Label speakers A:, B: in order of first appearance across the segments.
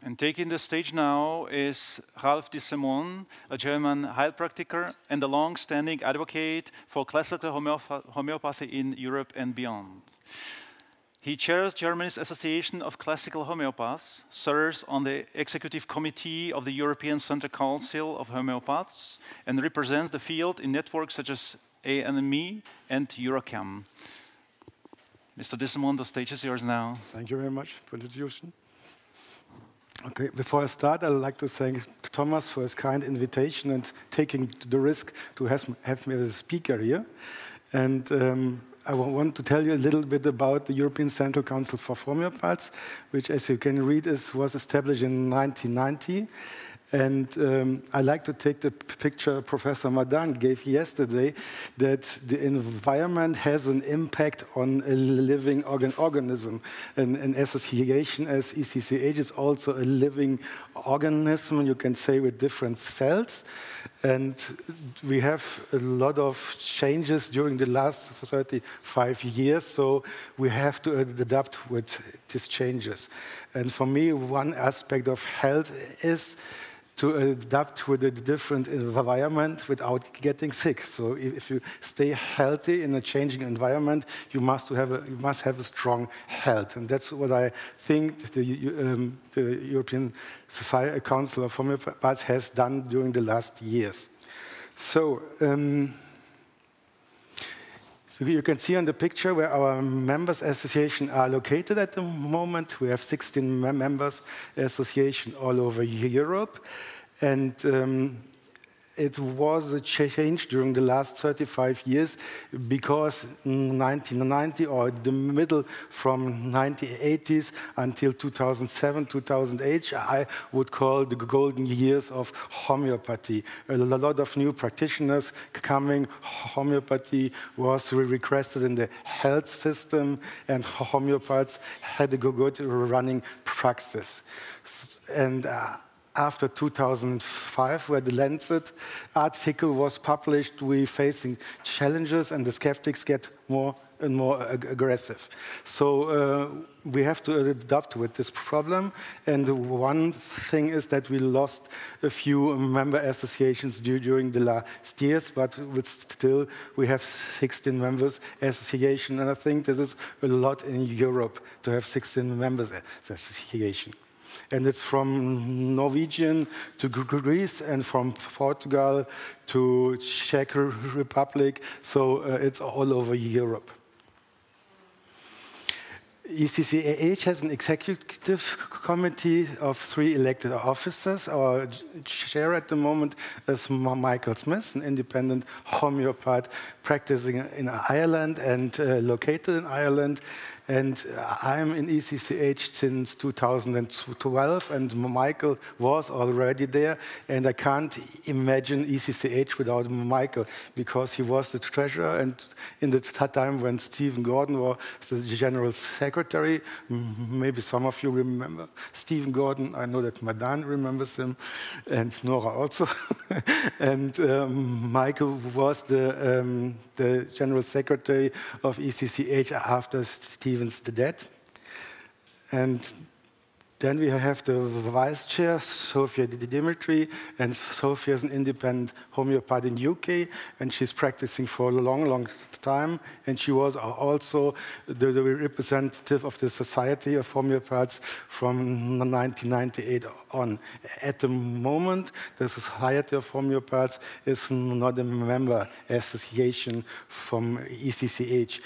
A: And taking the stage now is Ralf Dissemond, a German Heilpraktiker and a long-standing advocate for classical homeopathy in Europe and beyond. He chairs Germany's Association of Classical Homeopaths, serves on the Executive Committee of the European Central Council of Homeopaths, and represents the field in networks such as ANME and Eurochem. Mr. Dissemond, the stage is yours now.
B: Thank you very much for the introduction. Okay, before I start, I'd like to thank Thomas for his kind invitation and taking the risk to have me as a speaker here. And I want to tell you a little bit about the European Central Council for Homeopaths, which, as you can read, was established in 1990. And I like to take the picture Professor Madan gave yesterday, that the environment has an impact on a living organism. And an association as ECCH is also a living organism, you can say, with different cells. And we have a lot of changes during the last 35 years, so we have to adapt with these changes. And for me, one aspect of health is to adapt with a different environment without getting sick. So if you stay healthy in a changing environment, you must have a strong health. And that's what I think the European Council of Homeopaths has done during the last years. So you can see on the picture where our members association are located at the moment. We have 16 members association all over Europe. And it was a change during the last 35 years because 1990, or the middle from 1980s until 2007, 2008, I would call the golden years of homeopathy. A lot of new practitioners coming. Homeopathy was requested in the health system, and homeopaths had a good running practice. And after 2005, where the Lancet article was published, we're facing challenges and the skeptics get more and more aggressive. So we have to adapt with this problem. And one thing is that we lost a few member associations during the last years, but still we have 16 members association. And I think this is a lot in Europe to have 16 members association. And it's from Norwegian to Greece and from Portugal to Czech Republic, so it's all over Europe. ECCH has an executive committee of 3 elected officers. Our chair at the moment is Michael Smith, an independent homeopath practicing in Ireland and located in Ireland. And I'm in ECCH since 2012, and Michael was already there. And I can't imagine ECCH without Michael, because he was the treasurer, and in the time when Stephen Gordon was the general secretary, maybe some of you remember Stephen Gordon. I know that Madan remembers him, and Nora also. And Michael was the general secretary of ECCH after Stephen's death. And then we have the vice chair, Sophia Dimitri, and Sophia is an independent homeopath in UK, and she's practicing for a long, long time. And she was also the representative of the Society of Homeopaths from 1998 on. At the moment, the Society of Homeopaths is not a member association from ECCH.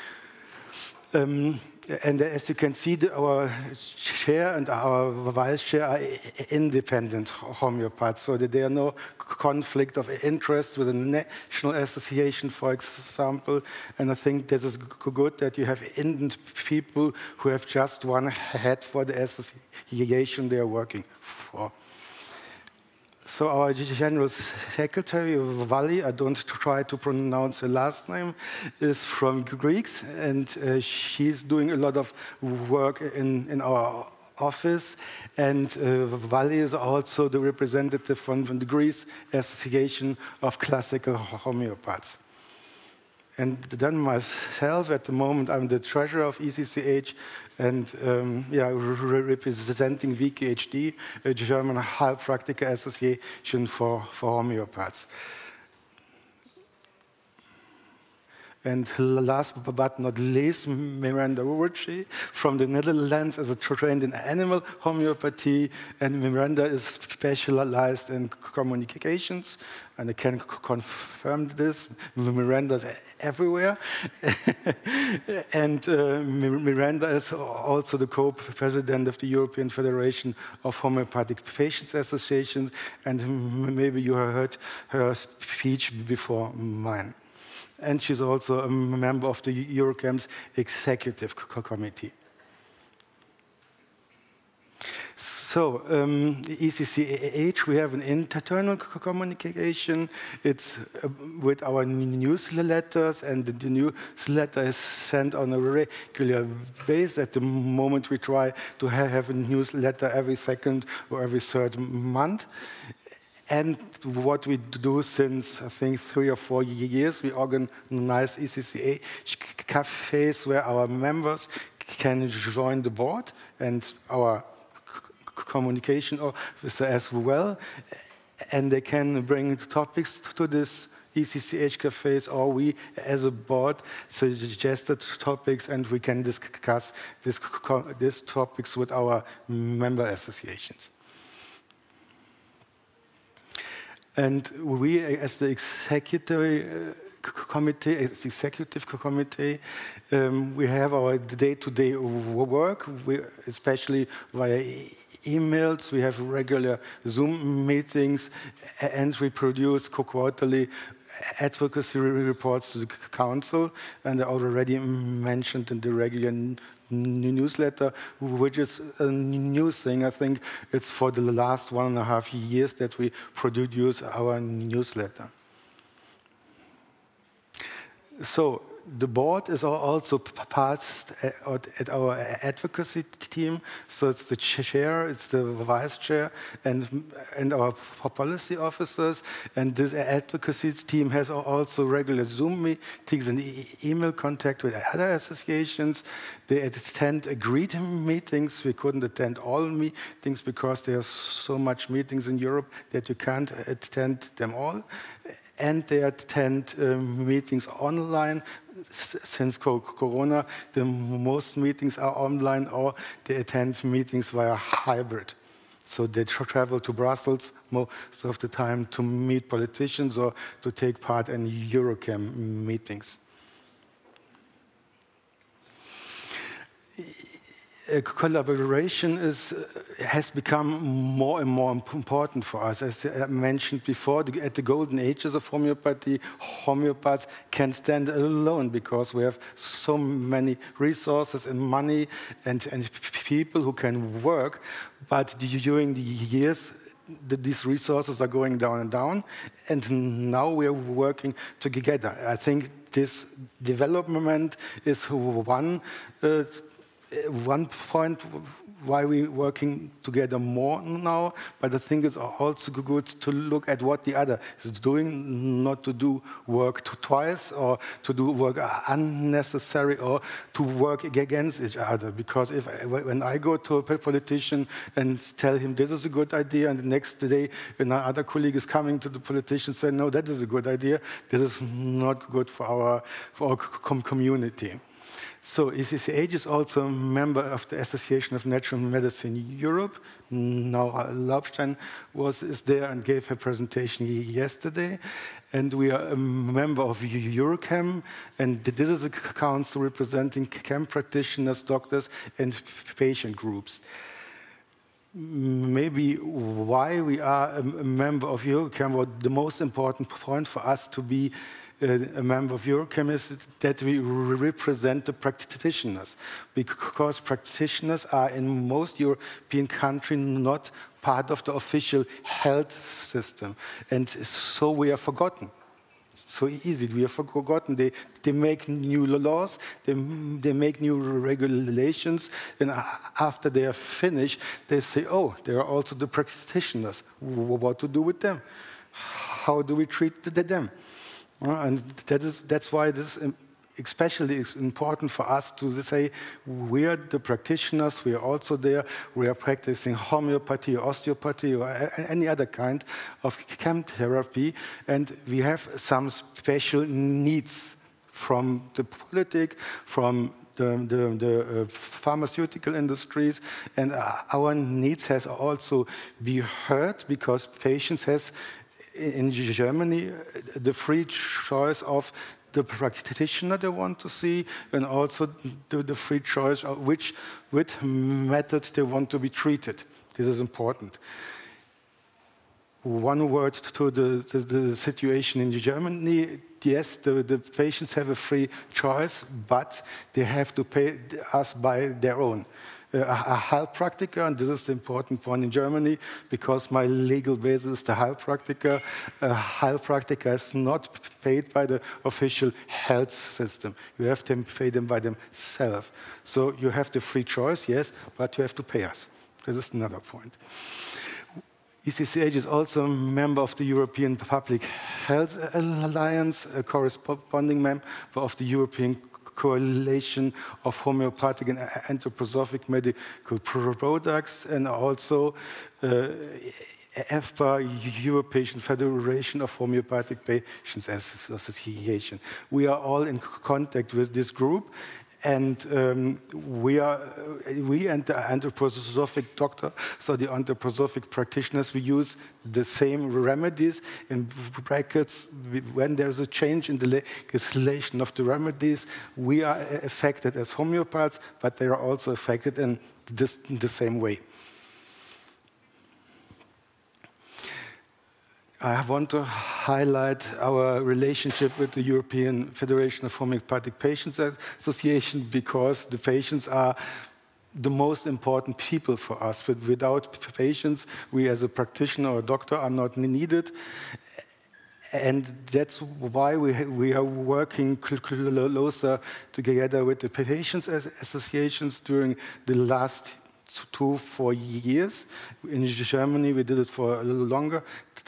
B: And as you can see, our chair and our vice chair are independent homeopaths, so that there are no conflict of interest with a national association, for example. And I think this is good that you have independent people who have just one head for the association they are working for. So our general secretary, Vali, I don't try to pronounce her last name, is from Greece, and she's doing a lot of work in our office. And Vali is also the representative from the Greece Association of Classical Homeopaths. And then myself, at the moment, I'm the treasurer of ECCH and representing WHC, a German Heilpraktiker Association for homeopaths. And last but not least, Miranda Urci from the Netherlands is trained in animal homeopathy, and Miranda is specialized in communications, and I can confirm this. Miranda is everywhere. And Miranda is also the co-president of the European Federation of Homeopathic Patients Associations, and maybe you have heard her speech before mine. And she's also a member of the Eurochem's executive committee. So, ECCH, we have an internal communication. It's with our newsletters, and the newsletter is sent on a regular basis. At the moment, we try to have a newsletter every second or every third month. And what we do since, I think, 3 or 4 years, we organize ECCH cafes where our members can join the board and our communication officer as well. And they can bring topics to this ECCH cafes, or we, as a board, suggested topics, and we can discuss these topics with our member associations. And we, as the executive committee, we have our day-to-day work, especially via emails. We have regular Zoom meetings, and we produce quarterly advocacy reports to the council. And I already mentioned in the regular newsletter, which is a new thing. I think it's for the last 1.5 years that we produce our newsletter. So the board is also part at our advocacy team. So it's the chair, it's the vice chair, and our policy officers. And this advocacy team has also regular Zoom meetings and email contact with other associations. They attend agreed meetings. We couldn't attend all meetings because there's so much meetings in Europe that you can't attend them all. And they attend meetings online. Since Corona, the most meetings are online, or they attend meetings via hybrid. So they travel to Brussels most of the time to meet politicians or to take part in Eurochem meetings. Collaboration has become more and more important for us. As I mentioned before, at the golden ages of homeopathy, homeopaths can stand alone because we have so many resources and money and people who can work. But during the years, these resources are going down and down, and now we are working together. I think this development is one point why we're working together more now, but I think it's also good to look at what the other is doing, not to do work twice or to do work unnecessary or to work against each other. Because when I go to a politician and tell him this is a good idea, and the next day another colleague is coming to the politician and saying, no, that is a good idea, this is not good for our community. So ECCH is also a member of the Association of Natural Medicine Europe. Now Laubstein is there and gave her presentation yesterday. And we are a member of Eurochem, and this is a council representing chem practitioners, doctors, and patient groups. Maybe why we are a member of Eurochem, or the most important point for us to be a member of Eurochem is that we represent the practitioners, because practitioners are in most European countries not part of the official health system, and so we are forgotten. So easy, we are forgotten. They make new laws, they make new regulations, and after they are finished, they say, oh, there are also the practitioners. What to do with them? How do we treat them? And that's why this especially is important for us to say we are the practitioners, we are also there, we are practicing homeopathy or osteopathy or any other kind of chem therapy, and we have some special needs from the politic, from the pharmaceutical industries, and our needs has also been heard because patients has in Germany the free choice of the practitioner they want to see, and also the free choice of which method they want to be treated. This is important. One word to the situation in Germany. Yes, the patients have a free choice, but they have to pay us by their own. A Heilpraktiker, and this is the important point in Germany, because my legal basis is the Heilpraktiker. A Heilpraktiker is not paid by the official health system. You have to pay them by themselves. So you have the free choice, yes, but you have to pay us. This is another point. ECCH is also a member of the European Public Health Alliance, a corresponding member of the European Coalition of Homeopathic and Anthroposophic Medical Products, and also EFPA, European Federation of Homeopathic Patients Association. We are all in contact with this group, and we and the anthroposophic doctor, so the anthroposophic practitioners, we use the same remedies. In brackets, when there's a change in the legislation of the remedies, we are affected as homeopaths, but they are also affected in the same way. I want to highlight our relationship with the European Federation of Homeopathic Patients Association, because the patients are the most important people for us. Without patients, we as a practitioner or doctor are not needed. And that's why we are working closer together with the patients associations during the last 2-4 years. In Germany, we did it for a little longer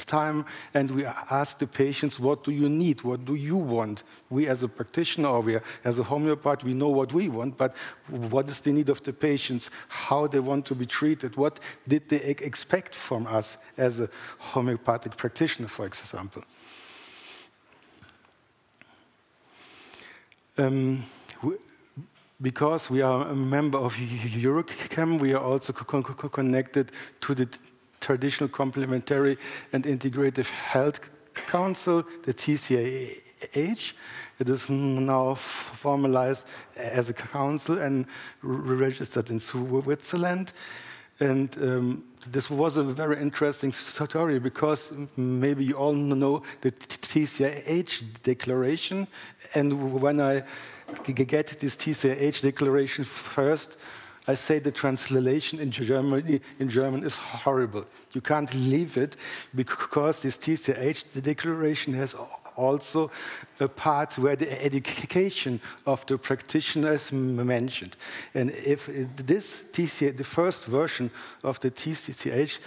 B: time, and we asked the patients, what do you need? What do you want? We as a practitioner or we as a homeopath, we know what we want, but what is the need of the patients? How they want to be treated? What did they expect from us as a homeopathic practitioner, for example? Because we are a member of EuroChem, we are also connected to the Traditional Complementary and Integrative Health Council, the TCIH. It is now formalized as a council and registered in Switzerland. And this was a very interesting story, because maybe you all know the TCIH declaration. And when I get this TCIH declaration first, I say the translation in German is horrible. You can't leave it, because this TCIH declaration has also a part where the education of the practitioner is mentioned. And if this the first version of the TCIH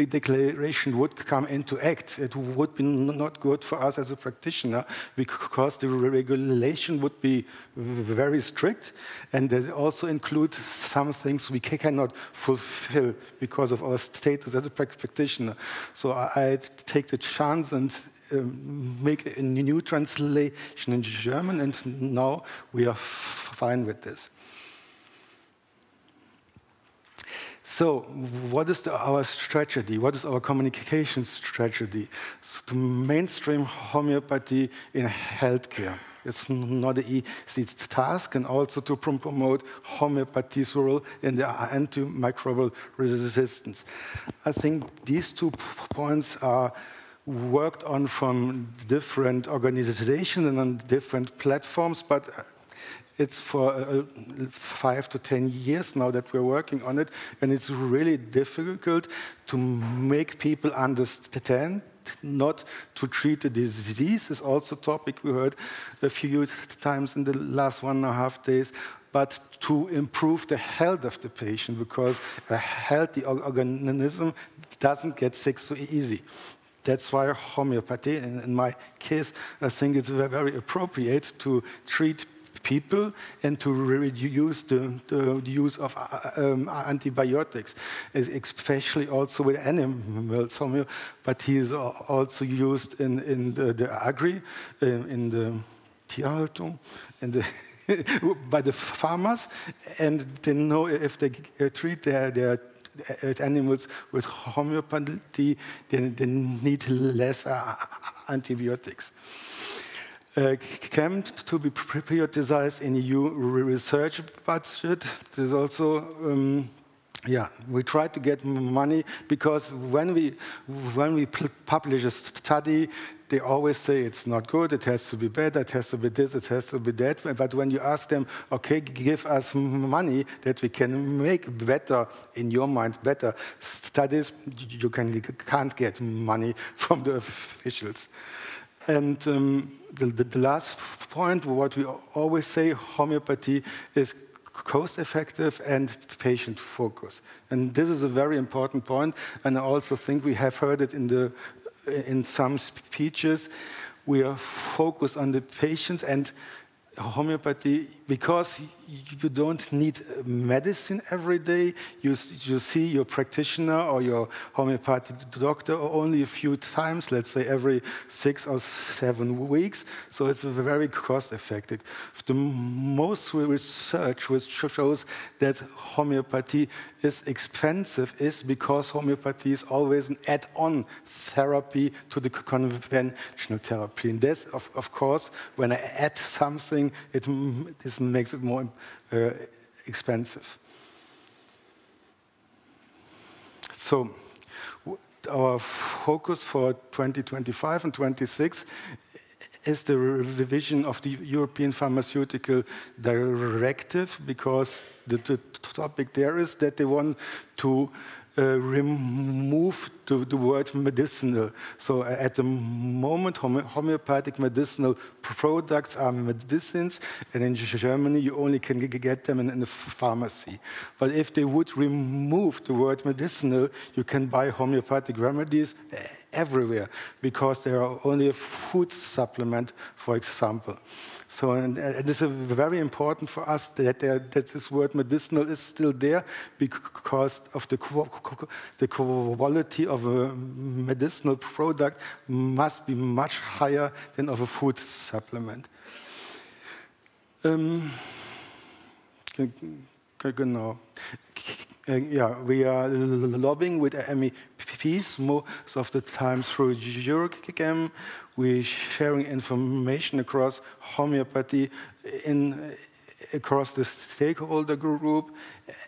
B: declaration would come into act, it would be not good for us as a practitioner, because the regulation would be very strict, and they also include some things we cannot fulfill because of our status as a practitioner. So I take the chance and make a new translation in German, and now we are fine with this. So, what is our strategy? What is our communication strategy? So to mainstream homeopathy in healthcare. It's not an easy task, and also to promote homeopathy's role in the antimicrobial resistance. I think these 2 points are worked on from different organizations and on different platforms, but it's for 5 to 10 years now that we're working on it, and it's really difficult to make people understand. Not to treat the disease is also a topic we heard a few times in the last 1.5 days, but to improve the health of the patient, because a healthy organism doesn't get sick so easy. that's why homeopathy, in my case, I think it's very appropriate to treat people and to reduce the use of antibiotics, especially also with animals. Homeopathy is also used in the agri, in the Tierhaltung, by the farmers, and they know if they treat their animals with homeopathy, they need less antibiotics. Came to be prioritized in EU research budget. There's also, we try to get money because when we publish a study, they always say it's not good, it has to be better, it has to be this, it has to be that. But when you ask them, okay, give us money that we can make better, in your mind, better studies, you can't get money from the officials. And the last point, what we always say, homeopathy is cost-effective and patient-focused. And this is a very important point, and I also think we have heard it in some speeches. We are focused on the patients and homeopathy, because you don't need medicine every day. You see your practitioner or your homeopathic doctor only a few times, let's say every 6 or 7 weeks. So it's very cost effective. The most research which shows that homeopathy is expensive is because homeopathy is always an add-on therapy to the conventional therapy. And this, of course, when I add something, this makes it more expensive. So our focus for 2025 and 26 is the revision of the European Pharmaceutical Directive, because the topic there is that they want to remove the word medicinal. So at the moment, homeopathic medicinal products are medicines, and in Germany you only can get them in the pharmacy. But if they would remove the word medicinal, you can buy homeopathic remedies everywhere, because they are only a food supplement, for example. So and this is very important for us that this word medicinal is still there, because of the quality of a medicinal product must be much higher than of a food supplement. Genau. We are lobbying with MEPs most of the time through ECCH. We're sharing information across homeopathy across the stakeholder group.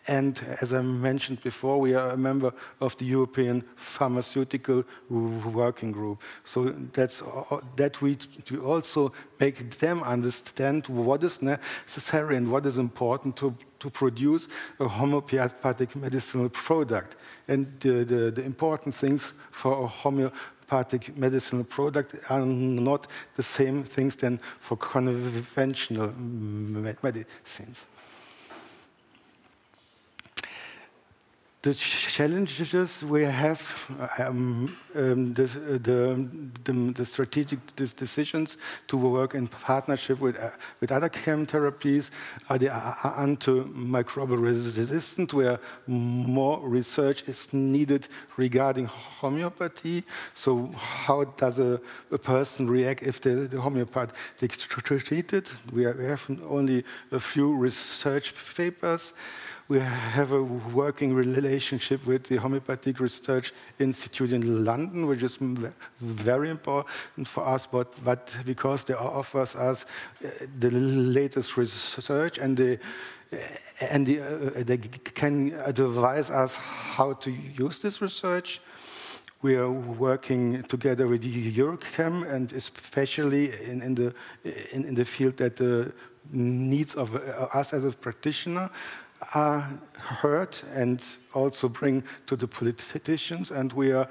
B: And as I mentioned before, we are a member of the European Pharmaceutical Working Group. So that we also make them understand what is necessary and what is important to produce a homeopathic medicinal product. And the important things for a homeopathic medicinal product are not the same things than for conventional medicines. The challenges we have, the strategic decisions to work in partnership with other chemotherapies are the antimicrobial resistant, where more research is needed regarding homeopathy. So how does a person react if the homeopath they treated? We have only a few research papers. We have a working relationship with the Homeopathic Research Institute in London, which is very important for us, but because they offers us the latest research, and they can advise us how to use this research. We are working together with EuroChem, and especially in the field that the needs of us as a practitioner are heard and also bring to the politicians. And we are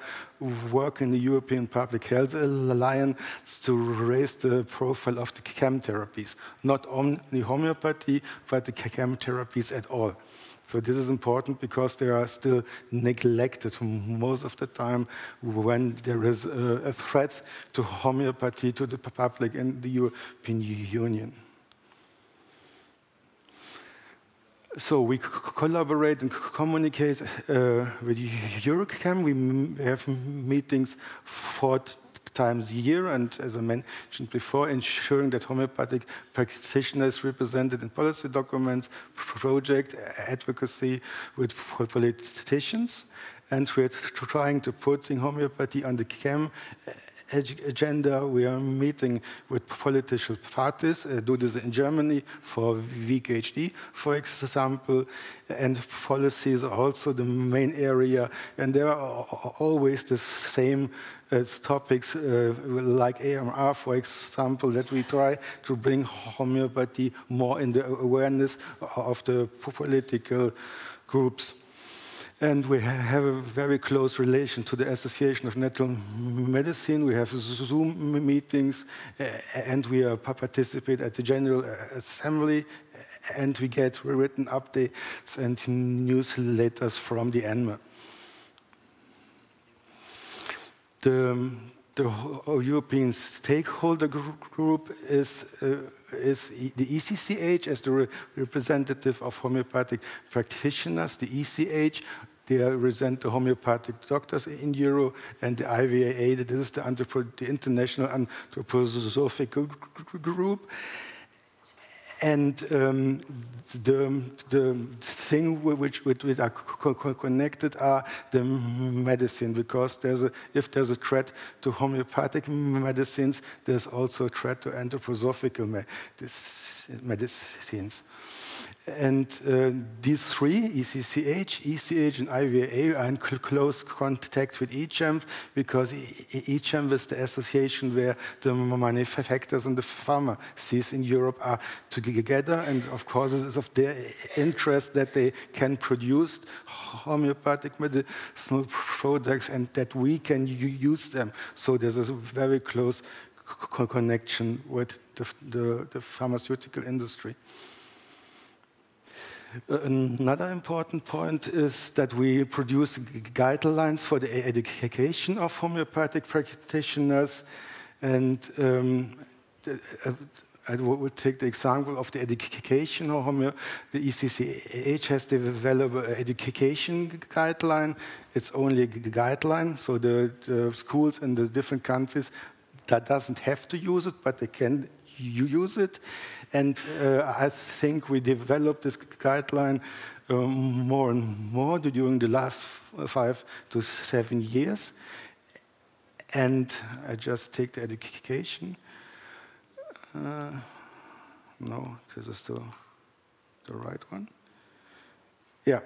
B: working in the European Public Health Alliance to raise the profile of the chemotherapies, not only homeopathy, but the chemotherapies at all. So this is important because they are still neglected most of the time when there is a threat to homeopathy, to the public and the European Union. So we collaborate and communicate with EuroChem. We have meetings 4 times a year, and as I mentioned before, ensuring that homeopathic practitioners represented in policy documents, project advocacy with politicians, and we're trying to put homeopathy on the CHEM agenda. We are meeting with political parties, do this in Germany for WHC, for example, and policies are also the main area, and there are always the same topics like AMR, for example, that we try to bring homeopathy more in the awareness of the political groups. And we have a very close relation to the Association of Natural Medicine. We have Zoom meetings, and we participate at the General Assembly, and we get written updates and newsletters from the ENMA. The European stakeholder group is the ECCH as the representative of homeopathic practitioners. The ECCH, they represent the homeopathic doctors in Europe, and the IVAA, that is the International Anthroposophical Group. And the thing which are connected are the medicine, because if there's a threat to homeopathic medicines, there's also a threat to anthroposophical medicines. And these three, ECCH, ECCH, and IVAA, are in close contact with ECCH, because ECCH is the association where the manufacturers and the pharmacies in Europe are together, and of course it is of their interest that they can produce homeopathic medicinal products and that we can use them. So there's a very close connection with the pharmaceutical industry. Another important point is that we produce guidelines for the education of homeopathic practitioners, and I would take the example of the education. The ECCH has developed an education guideline. It's only a guideline, so the schools in the different countries that doesn't have to use it, but they can use it. And I think we developed this guideline more and more during the last 5 to 7 years. And I just take the education. No, this is the right one. Yeah.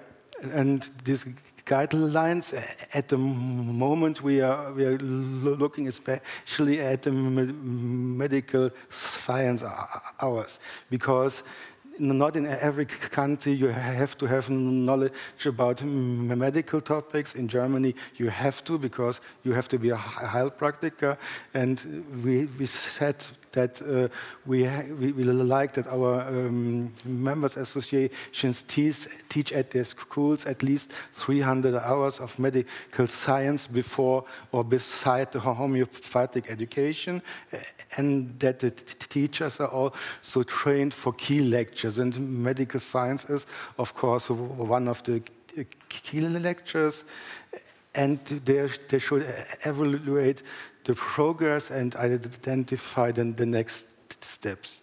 B: And these guidelines, at the moment, we are looking especially at the medical science hours, because not in every country you have to have knowledge about medical topics. In Germany, you have to, because you have to be a Heilpraktiker. And we said that we like that our members associations teach at their schools at least 300 hours of medical science before or beside the homeopathic education, and that the teachers are also trained for key lectures. And medical science is, of course, one of the key lectures, and they should evaluate the progress and identify the next steps.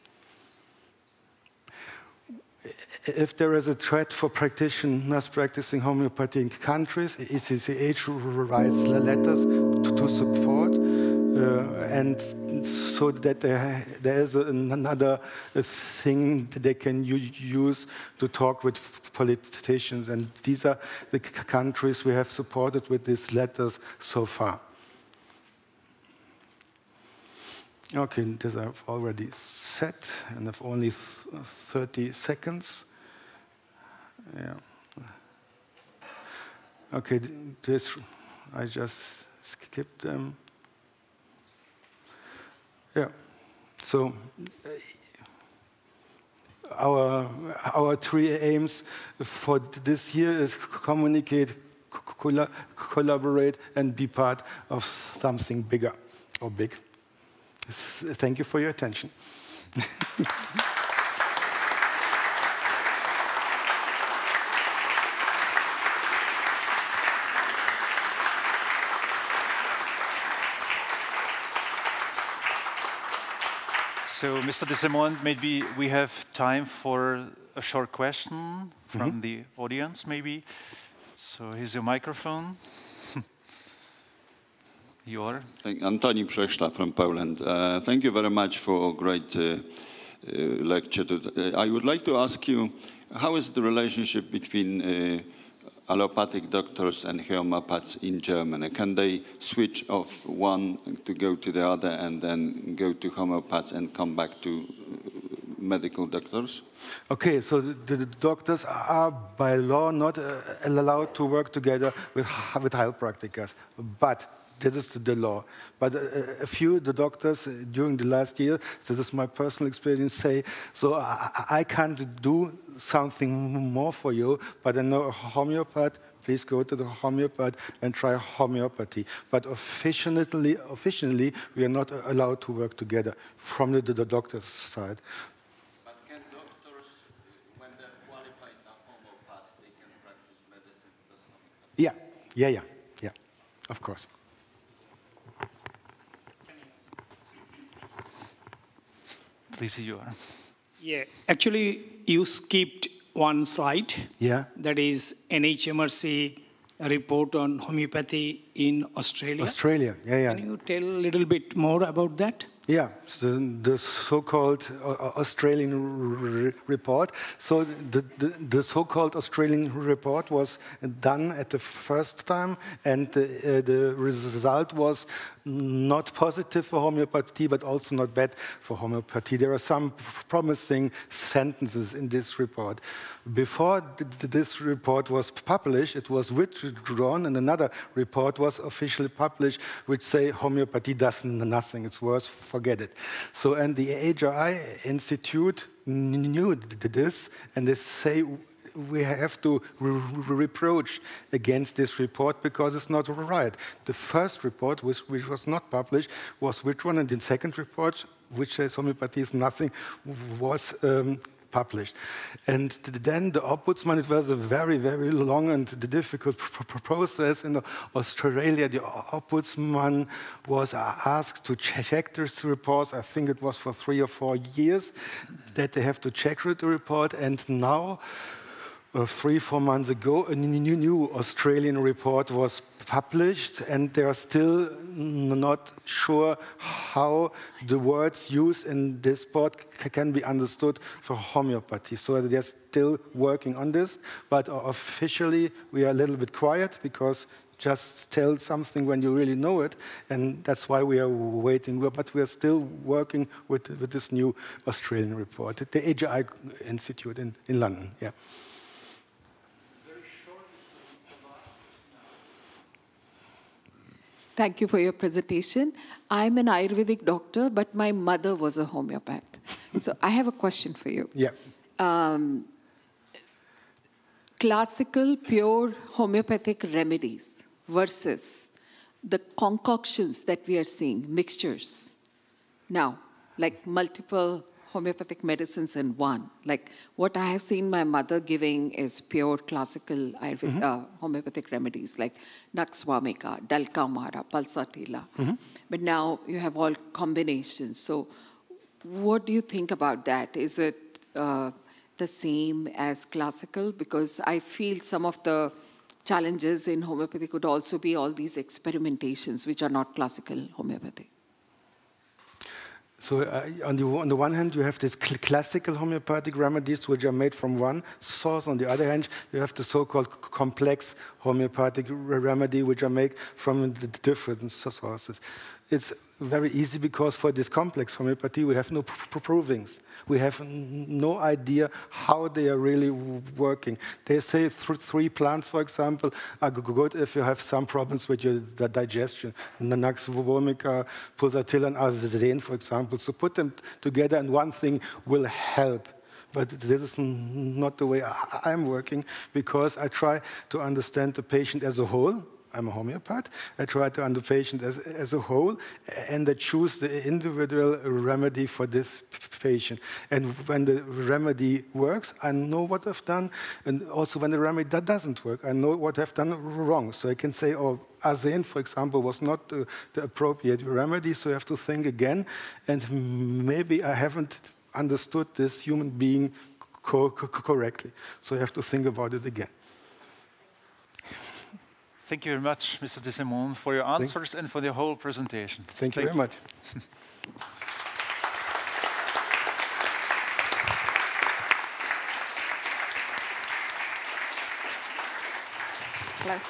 B: If there is a threat for practitioners practicing homeopathy in countries, ECCH writes letters to support, and so that there is another thing that they can use to talk with politicians. And these are the countries we have supported with these letters so far. Okay, this I've already said, and I've only 30 seconds. Yeah. Okay, this I just skipped them. Yeah. So our three aims for this year is communicate, collaborate, and be part of something bigger or big. Thank you for your attention.
A: So, Mr. Dissemond, maybe we have time for a short question from the audience, maybe. So here's your microphone.
C: Antoni Przeszla from Poland. Thank you very much for a great lecture. I would like to ask you, how is the relationship between allopathic doctors and homeopaths in Germany? Can they switch off one to go to the other and then go to homeopaths and come back to medical doctors?
B: Okay, so the doctors are by law not allowed to work together with heilpraktikers, but this is the law. But a few the doctors during the last year, this is my personal experience, say, so I can't do something more for you, but I know a homeopath, please go to the homeopath and try homeopathy. But officially we are not allowed to work together from the doctor's side.
C: But can doctors, when they're qualified as homeopaths, they can practice medicine plus homeopathy?
B: Yeah, of course.
A: Please, you are.
D: Yeah, actually, you skipped one slide.
B: Yeah.
D: That is NHMRC report on homeopathy in Australia.
B: Australia, yeah.
D: Can you tell a little bit more about that?
B: Yeah, so the so-called Australian report. So the so-called Australian report was done at the first time, and the result was not positive for homeopathy, but also not bad for homeopathy. There are some promising sentences in this report. Before this report was published, it was withdrawn, and another report was officially published, which say homeopathy does nothing, it's worse, forget it. So, and the HRI Institute knew this, and they say we have to reproach against this report because it's not right. The first report, which was not published, was withdrawn, and the second report, which says homeopathy is nothing, was published. And then the ombudsman, it was a very, very long and difficult process in Australia. The ombudsman was asked to check this report. I think it was for 3 or 4 years that they have to check the report. And now, 3 or 4 months ago, a new Australian report was published, and they are still not sure how the words used in this report can be understood for homeopathy. So they're still working on this, but officially we are a little bit quiet because just tell something when you really know it, and that's why we are waiting. But we are still working with this new Australian report, the AGI Institute in London. Yeah.
E: Thank you for your presentation. I'm an Ayurvedic doctor, but my mother was a homeopath. So I have a question for you.
B: Yeah.
E: Classical, pure homeopathic remedies versus the concoctions that we are seeing, mixtures. Now, like multiple homeopathic medicines in one. Like what I have seen my mother giving is pure classical homeopathic remedies like Nakswamika, Dalkamara, Palsatila. But now you have all combinations. So what do you think about that? Is it the same as classical? Because I feel some of the challenges in homeopathy could also be all these experimentations which are not classical homeopathy.
B: So on the one hand, you have these classical homeopathic remedies which are made from one source. On the other hand, you have the so-called complex homeopathic remedy which are made from the different sources. It's very easy because for this complex homeopathy, we have no provings. We have no idea how they are really working. They say 3 plants, for example, are good if you have some problems with your digestion. Nakswamika, Pulsatilla, and Arsen, for example. So put them together and one thing will help. But this is not the way I'm working, because I try to understand the patient as a whole. I'm a homeopath. I try to understand the patient as a whole, and I choose the individual remedy for this patient. And when the remedy works, I know what I've done. And also when the remedy doesn't work, I know what I've done wrong. So I can say, oh, Arsen, for example, was not the appropriate remedy, so I have to think again. And maybe I haven't understood this human being correctly. So I have to think about it again.
A: Thank you very much, Mr. Dissemond, for your answers and for the whole presentation.
B: Thank you very much.
E: Claire.